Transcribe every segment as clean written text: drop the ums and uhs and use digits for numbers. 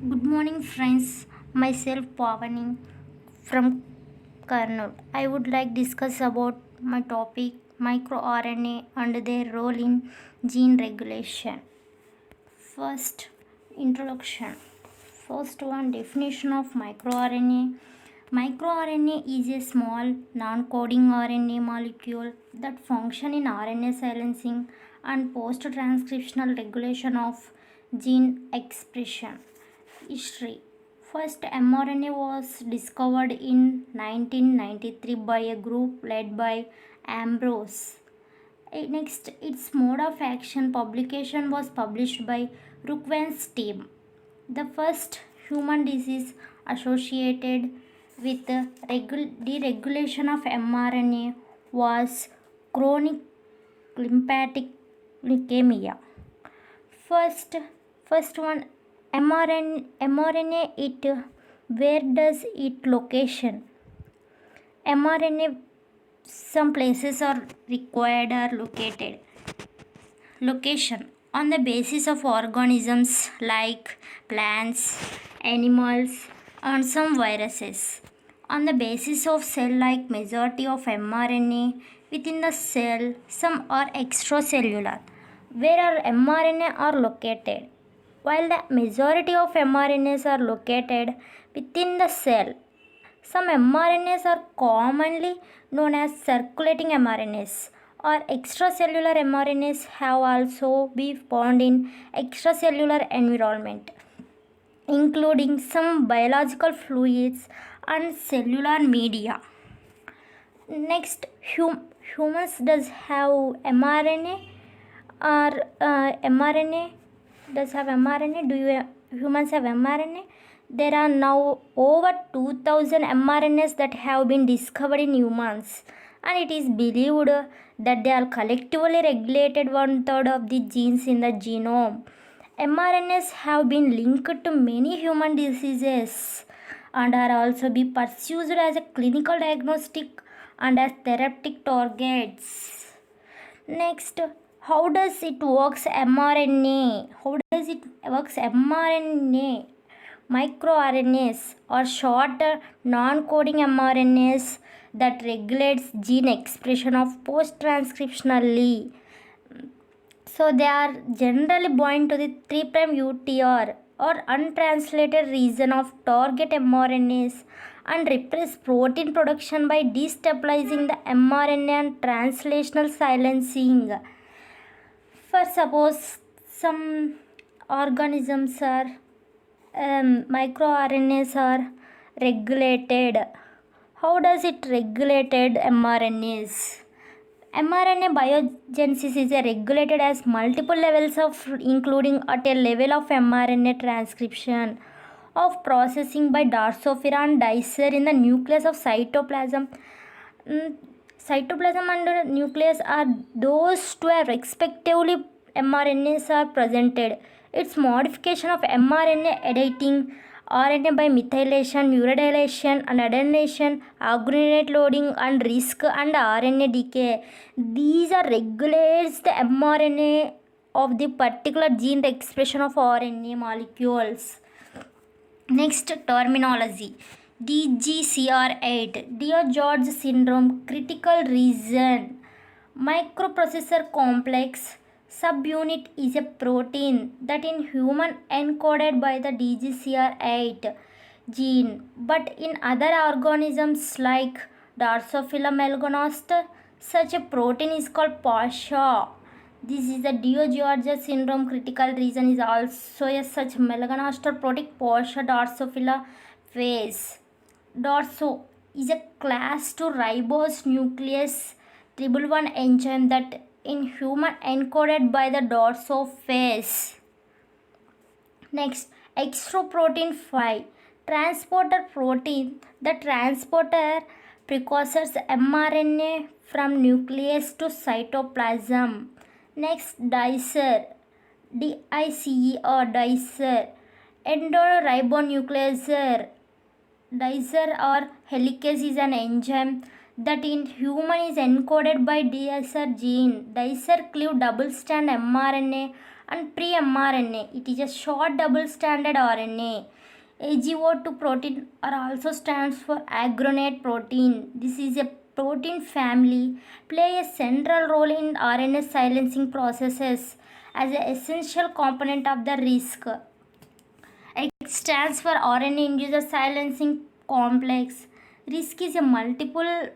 Good morning, friends. Myself Pavani from Karnool. I would like discuss about my topic microRNA and their role in gene regulation. First, introduction. First one, definition of microRNA. MicroRNA is a small non-coding RNA molecule that function in RNA silencing and post-transcriptional regulation of gene expression. History. First mRNA was discovered in 1993 by a group led by Ambrose. Next, its mode of action publication was published by Rookvan's team. The first human disease associated with the deregulation of mRNA was chronic lymphatic leukemia. First, first one mRNA it where does it location? mRNA some places are required or located. Location on the basis of organisms like plants, animals, and some viruses. On the basis of cell like majority of mRNA within the cell, some are extracellular, where our mRNA are located, while the majority of mRNAs are located within the cell. Some mRNAs are commonly known as circulating mRNAs or extracellular mRNAs have also been found in extracellular environment, including some biological fluids and cellular media. Next, humans does have mRNA or mRNA does have mRNA. Do humans have mRNA? There are now over 2000 mRNAs that have been discovered in humans, and it is believed that they are collectively regulated one third of the genes in the genome. mRNAs have been linked to many human diseases and are also be pursued as a clinical diagnostic and as therapeutic targets. Next, how does it works mRNA? How does it works mRNA? MicroRNAs are short non-coding mRNAs that regulates gene expression of post-transcriptionally. So they are generally bound to the 3' UTR or untranslated region of target mRNAs and repress protein production by destabilizing the mRNA and translational silencing. For suppose some organisms are microRNAs are regulated. How does it regulated mRNAs? mRNA biogenesis is regulated as multiple levels of including at a level of mRNA transcription of processing by Drosophila and dicer in the nucleus of cytoplasm. Cytoplasm and nucleus are those two are respectively mRNAs are presented. Its modification of mRNA editing RNA by methylation, uridylation, and adenylation, aggregate loading, and risk and RNA decay. These are regulates the mRNA of the particular gene expression of RNA molecules. Next, terminology. DGCR8, DiGeorge syndrome, critical region, microprocessor complex. Subunit is a protein that in human encoded by the DGCR8 gene, but in other organisms like Drosophila melanogaster, such a protein is called PASHA. This is the DiGeorge syndrome critical region is also a such melanogaster protein PASHA Drosophila phase. Dorso is a class 2 ribose nuclease triple one enzyme that in human encoded by the dorsophase. Next, extraprotein 5 transporter protein. The transporter precursors mRNA from nucleus to cytoplasm. Next, dicer, DICE or dicer, endoribonuclease. Dicer or helicase is an enzyme that in human is encoded by dicer gene. Dicer cleave double strand mRNA And pre-mRNA, it is a short double-stranded RNA. AGO2 protein are also stands for aggregate protein. This is a protein family play a central role in RNA silencing processes as an essential component of the RISC. It stands for RNA inducer silencing complex. RISC is a multiple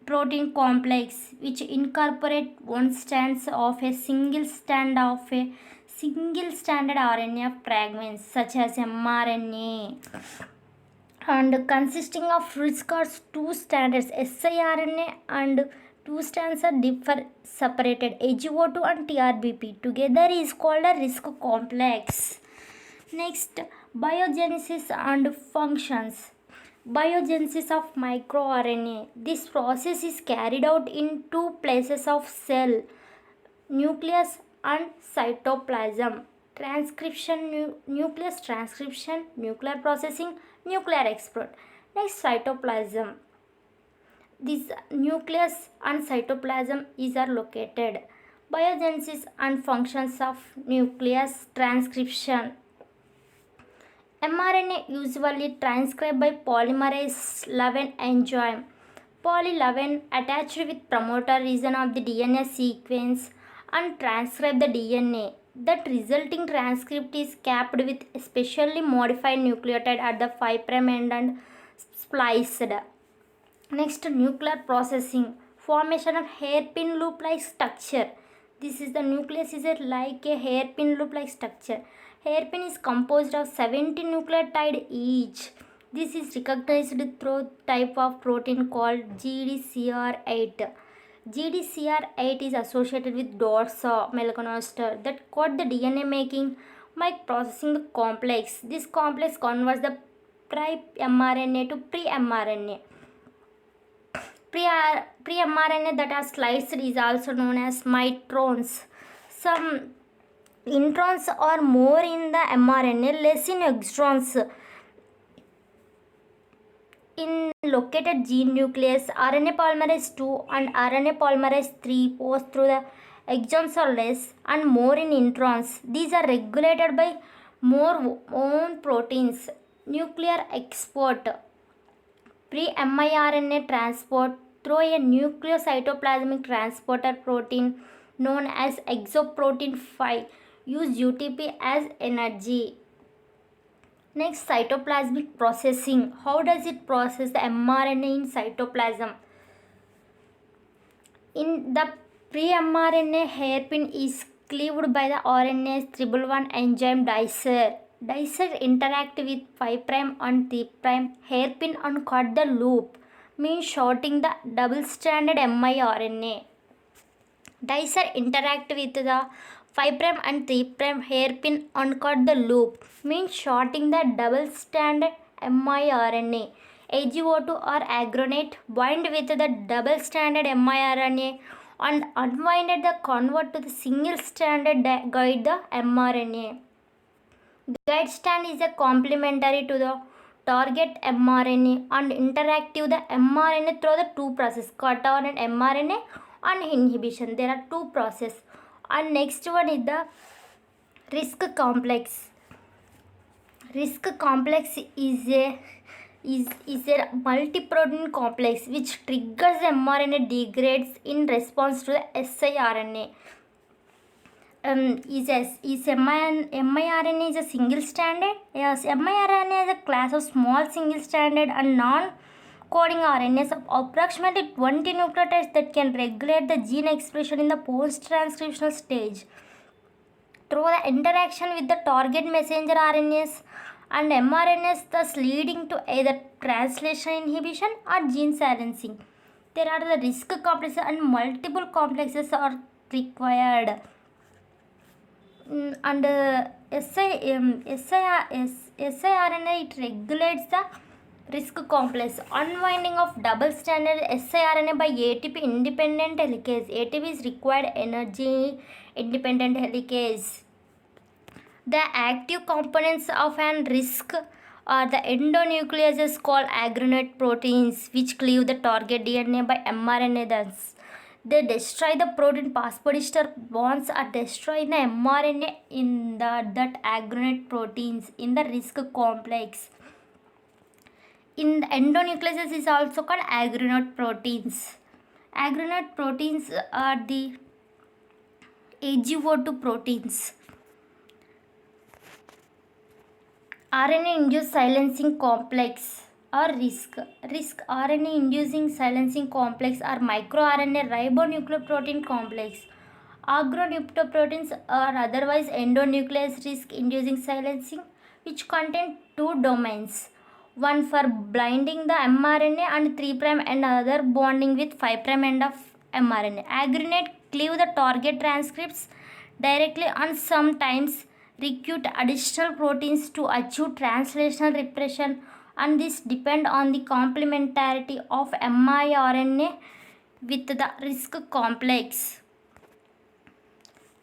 protein complex which incorporate one strands of a single stranded RNA fragments such as mRNA and consisting of RISC are two standards siRNA and two strands are differ separated AGO2 and TRBP together is called a RISC complex. Next, biogenesis and functions. Biogenesis of microRNA. This process is carried out in two places of cell, nucleus and cytoplasm. Transcription, nucleus transcription, nuclear processing, nuclear export. Next, cytoplasm. This nucleus and cytoplasm is are located. Biogenesis and functions of nucleus transcription. mRNA usually transcribed by polymerase 11 enzyme. Poly 11 attached with promoter region of the DNA sequence and transcribe the DNA. That resulting transcript is capped with a specially modified nucleotide at the 5' end and spliced. Next, nuclear processing. Formation of hairpin loop-like structure. This is the nucleus is like a hairpin loop-like structure. Hairpin is composed of 70 nucleotides each. This is recognized through type of protein called GDCR8. GDCR8 is associated with dorsa melanogaster that code the DNA making by processing the complex. This complex converts the pre-mRNA to pre-mRNA. Pre-mRNA that are sliced is also known as mitrons. Some introns are more in the mRNA, less in extrons. In located gene nucleus, RNA polymerase 2 and RNA polymerase 3 pass through the exons are less and more in introns. These are regulated by more own proteins. Nuclear export. Pre-miRNA transport through a nucleocytoplasmic transporter protein known as exoprotein 5 use UTP as energy. Next, cytoplasmic processing. How does it process the mRNA in cytoplasm? In the pre-mRNA, hairpin is cleaved by the RNase 111 enzyme dicer. Dicer interact with 5' and 3' hairpin and cut the loop, means shorting the double-stranded miRNA. Dicer interact with the 5' and 3' hairpin and cut the loop, means shorting the double-stranded miRNA. AGO2 or aggregate bind with the double-stranded miRNA and unwinded the convert to the single-stranded guide the mRNA. Guide strand is a complementary to the target mRNA and interactive the mRNA through the two processes, cut on and mRNA and inhibition. There are two processes. And next one is the RISC complex. RISC complex is a multi-protein complex which triggers mRNA degrades in response to the siRNA. Is miRNA is a single stranded? Yes, miRNA is a class of small single stranded and non-coding RNAs of approximately 20 nucleotides that can regulate the gene expression in the post-transcriptional stage through the interaction with the target messenger RNAs and mRNAs, thus leading to either translation inhibition or gene silencing. There are the RISC complexes and multiple complexes are required. And siRNA it regulates the RISC complex. Unwinding of double-stranded siRNA by ATP independent helicase. ATP is required energy independent helicase. The active components of an RISC are the endonucleases called aggregate proteins which cleave the target DNA by mRNA. Thus, They destroy the protein phosphodiester bonds or destroy the mRNA in that aggregate proteins in the risk complex. In the endonucleases is also called aggregate proteins. Aggregate proteins are the AGO2 proteins. RNA induced silencing complex or RISC. RISC RNA inducing silencing complex or microRNA ribonucleoprotein complex. Agronucleoproteins are otherwise endonuclease risk inducing silencing, which contain two domains, one for binding the mRNA and 3' and other bonding with 5' end of mRNA. Aggregate cleave the target transcripts directly and sometimes recruit additional proteins to achieve translational repression, and this depend on the complementarity of miRNA with the RISC complex.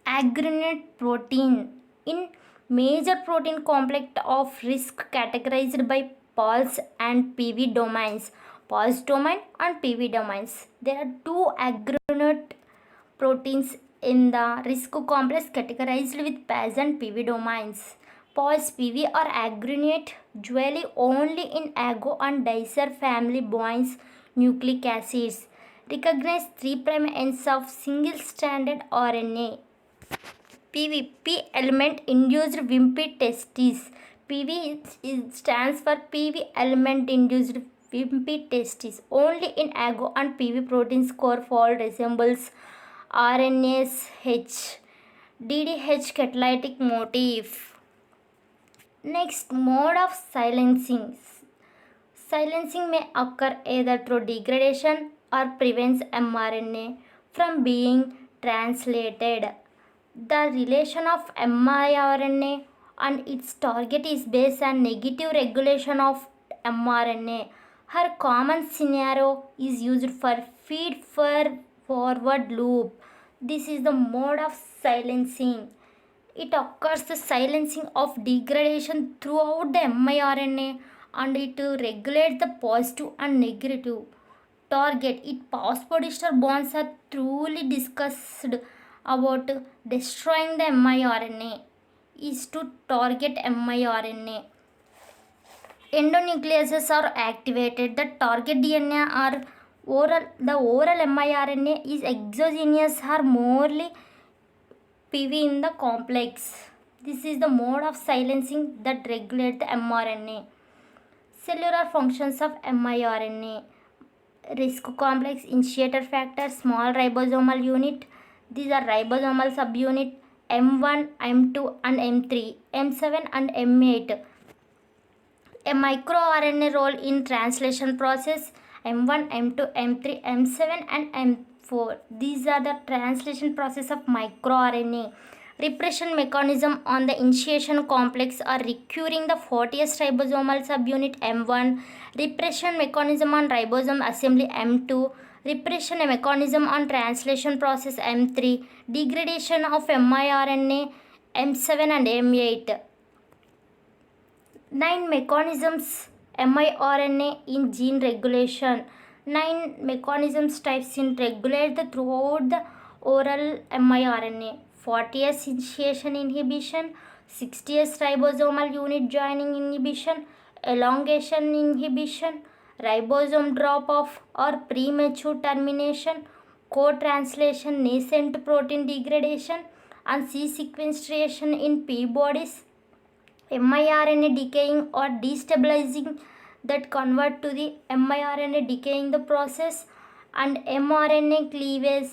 Aggregate protein in major protein complex of RISC categorized by pulse and PV domains. Pulse domain and PV domains. There are two aggregate proteins in the RISC complex categorized with PAS and PV domains. PAS PV are aggregate usually only in ago and dicer family bonds nucleic acids. Recognize 3' ends of single-stranded RNA. PV, P element induced Wimpy testis. PV stands for PV element induced Wimpy testis. Only in ago and PV protein core fold resembles RNase H. DDH catalytic motif. Next, mode of silencing. Silencing may occur either through degradation or prevents mRNA from being translated. The relation of miRNA and its target is based on negative regulation of mRNA. Her common scenario is used for feed forward loop. This is the mode of silencing. It occurs the silencing of degradation throughout the miRNA, and it regulates the positive and negative target. It phosphodiester bonds are truly discussed about destroying the miRNA is to target miRNA. Endonucleases are activated. The target DNA or the oral miRNA is exogenous or morely PV in the complex. This is the mode of silencing that regulates the mRNA. Cellular functions of miRNA. RISC complex, initiator factor, small ribosomal unit. These are ribosomal subunit M1, M2 and M3, M7 and M8. A microRNA role in translation process M1, M2, M3, M7 and M4. These are the translation process of microRNA. Repression mechanism on the initiation complex are recurring the 40th ribosomal subunit M1, repression mechanism on ribosome assembly M2, repression mechanism on translation process M3, degradation of miRNA M7 and M8. 9 mechanisms miRNA in gene regulation. 9 mechanisms types in regulate the throughout the oral miRNA. 40S initiation inhibition, 60S ribosomal unit joining inhibition, elongation inhibition, ribosome drop off or premature termination, co-translation nascent protein degradation, and C sequestration in P bodies, miRNA decaying or destabilizing that convert to the miRNA decaying the process, and mRNA cleavage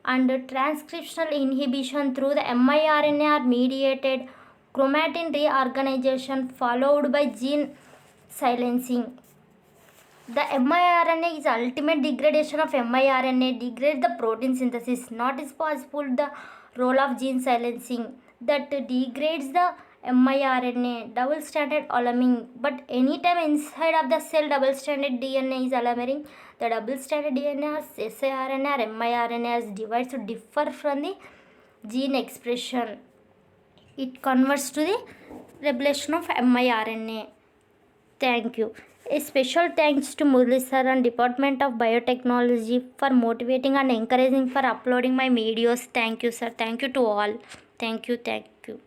and transcriptional inhibition through the miRNA are mediated chromatin reorganization followed by gene silencing. The miRNA is ultimate degradation of miRNA degrades the protein synthesis. Not is possible the role of gene silencing that degrades the miRNA double-stranded alarming, but anytime inside of the cell double-stranded DNA is alarming, the double-stranded DNA or siRNA or miRNA as divides to differ from the gene expression. It converts to the replication of miRNA. Thank you. A special thanks to Murli sir and Department of Biotechnology for motivating and encouraging for uploading my videos. Thank you, sir. Thank you to all. Thank you. Thank you.